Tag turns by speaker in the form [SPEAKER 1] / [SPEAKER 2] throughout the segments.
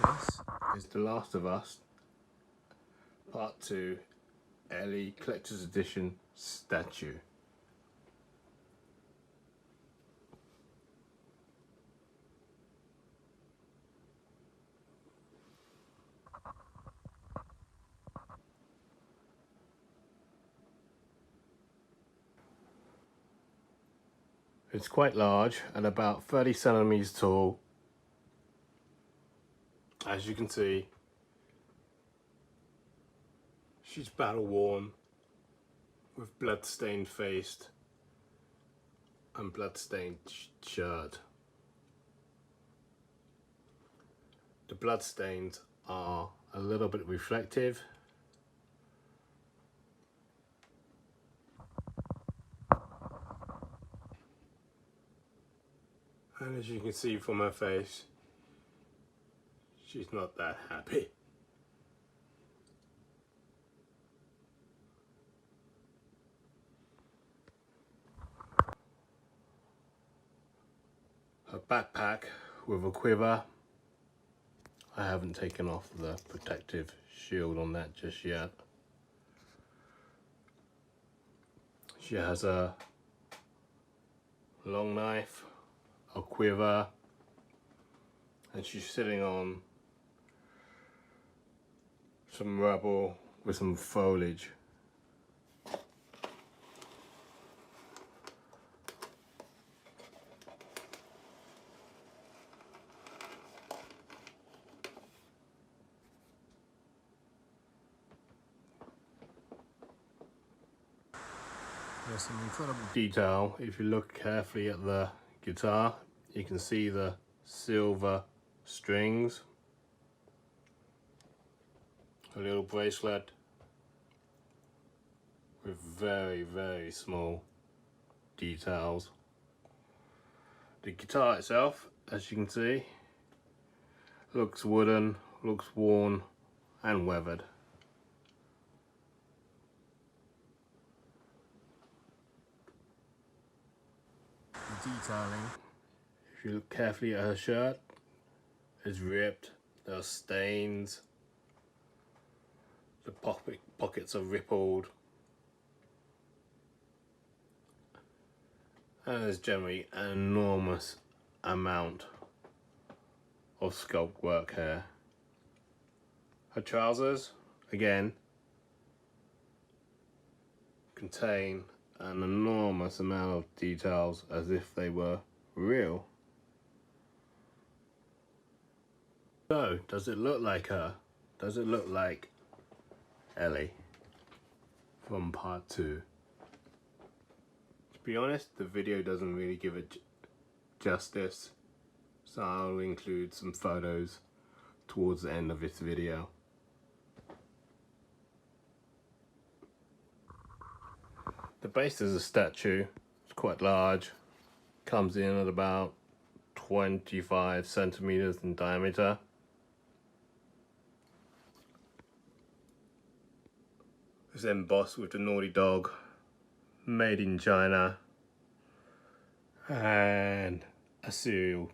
[SPEAKER 1] This is The Last of Us Part 2 Ellie Collector's Edition statue. It's quite large and about 30 centimeters tall. As you can see, she's battle worn with blood-stained face and blood-stained shirt. The bloodstains are a little bit reflective. And as you can see from her face, she's not that happy. Her backpack with a quiver. I haven't taken off the protective shield on that just yet. She has a long knife, a quiver, and she's sitting on some rubble with some foliage. There's some incredible detail. If you look carefully at the guitar, you can see the silver strings, a little bracelet with very small details. The guitar itself, as you can see, looks wooden, looks worn and weathered. The detailing, if you look carefully at her shirt, is ripped. There are stains. The pockets are rippled. And there's generally an enormous amount of sculpt work here. Her trousers, again, contain an enormous amount of details as if they were real. So, does it look like her? Does it look like Ellie from part 2? To be honest, the video doesn't really give it justice, so I'll include some photos towards the end of this video. The base is a statue. It's quite large. Comes in at about 25 centimeters in diameter. It's embossed with the naughty dog, made in China, and a cereal.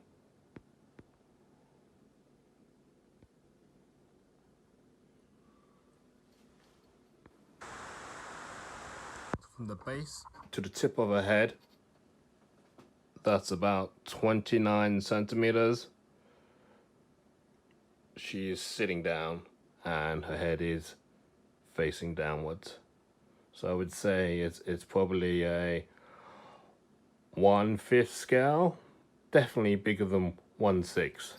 [SPEAKER 1] From the base to the tip of her head, that's about 29 centimeters. She is sitting down and her head is facing downwards. So I would say it's probably a 1/5 scale, definitely bigger than 1/6.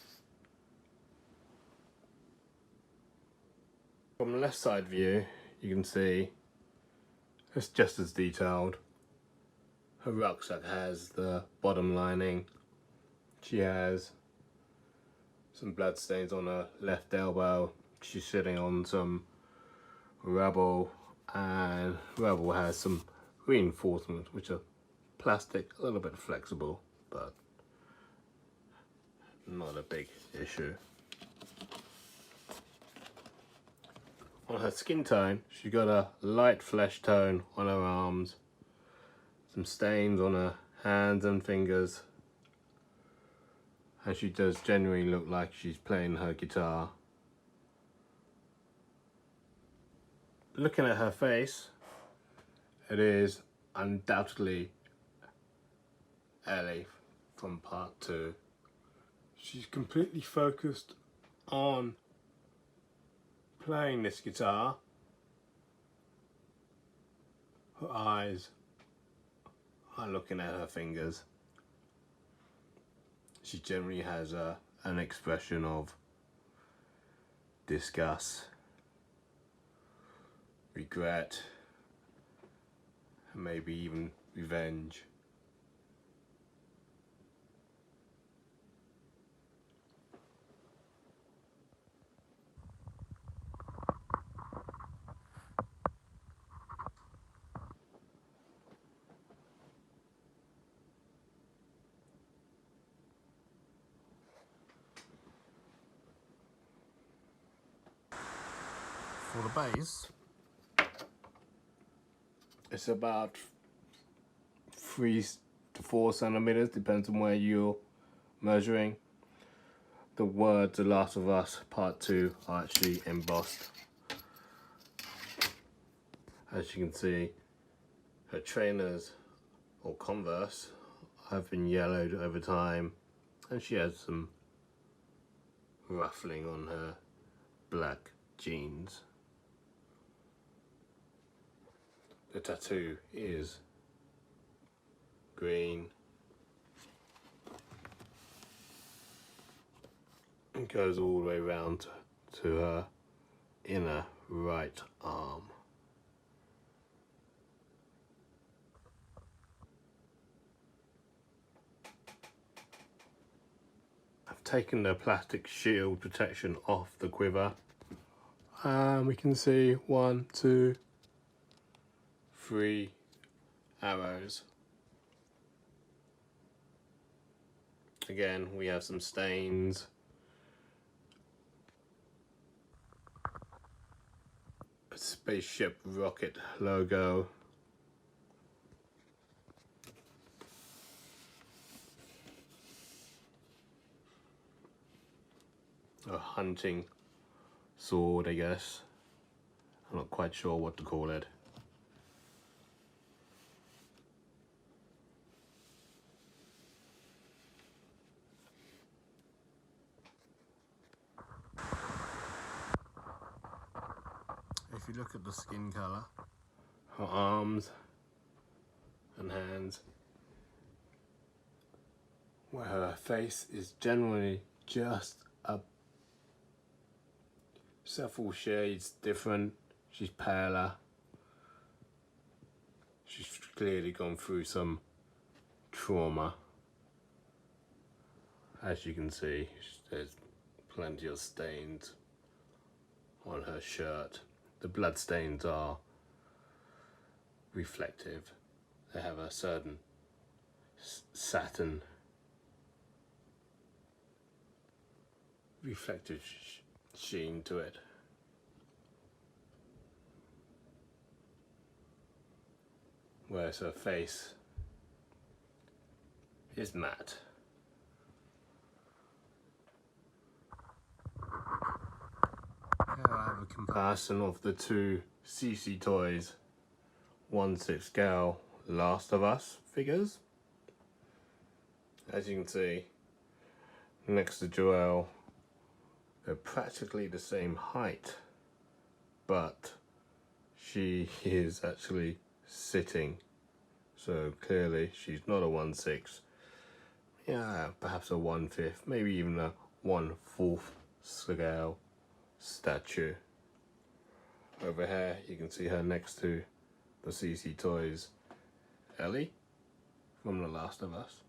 [SPEAKER 1] From the left side view, you can see it's just as detailed. Her rucksack has the bottom lining. She has some blood stains on her left elbow. She's sitting on some rubble, and rubble has some reinforcements which are plastic, a little bit flexible, but not a big issue. On her skin tone, she got a light flesh tone on her arms, some stains on her hands and fingers, and she does generally look like she's playing her guitar. Looking at her face, it is undoubtedly Ellie from part 2. She's completely focused on playing this guitar. Her eyes are looking at her fingers. She generally has an expression of disgust, regret, and maybe even revenge. For the base, it's about 3 to 4 centimeters, depends on where you're measuring. The words "The Last of Us Part 2" are actually embossed. As you can see, her trainers or Converse have been yellowed over time, and she has some ruffling on her black jeans. The tattoo is green. It goes all the way around to her inner right arm. I've taken the plastic shield protection off the quiver. We can see 1, 2, 3 arrows. Again, we have some stains. A spaceship rocket logo. A hunting sword, I guess. I'm not quite sure what to call it. If you look at the skin color, her arms and hands, where her face is generally just several shades different. She's paler. She's clearly gone through some trauma. As you can see, there's plenty of stains on her shirt. The blood stains are reflective. They have a certain satin reflective sheen to it. Whereas her face is matte. Here I have a comparison of the two CC Toys 1/6 scale Last of Us figures. As you can see, next to Joelle, they're practically the same height, but she is actually sitting, so clearly she's not a 1/6. Yeah, perhaps a 1/5, maybe even a 1/4 scale statue. Over here you can see her next to the CC Toys Ellie from The Last of Us.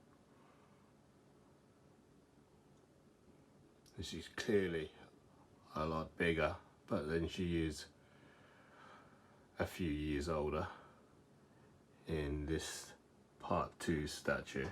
[SPEAKER 1] And she's clearly a lot bigger, but then she is a few years older in this part 2 statue.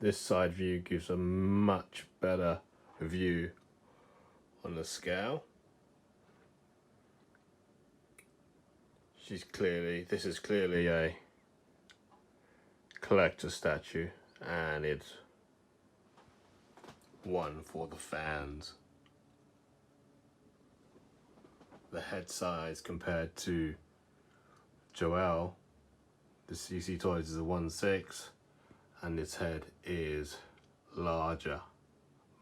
[SPEAKER 1] This side view gives a much better view on the scale. This is clearly a collector statue, and it's one for the fans. The head size compared to Joelle, the CC Toys is a 1/6, and its head is larger,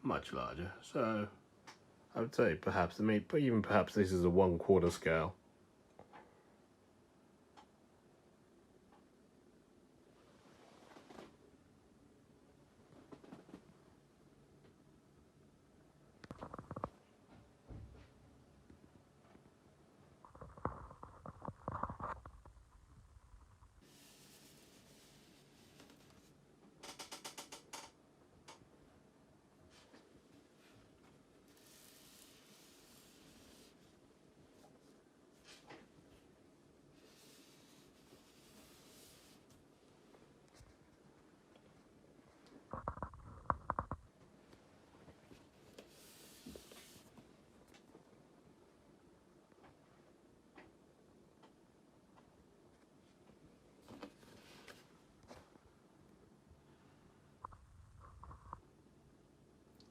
[SPEAKER 1] much larger. So I would say perhaps, even perhaps this is a 1/4 scale.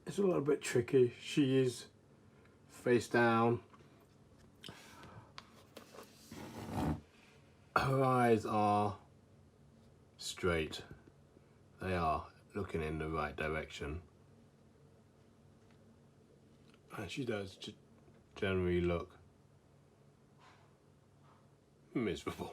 [SPEAKER 1] It's a little bit tricky. She is face down. Her eyes are straight. They are looking in the right direction. And she does generally look miserable.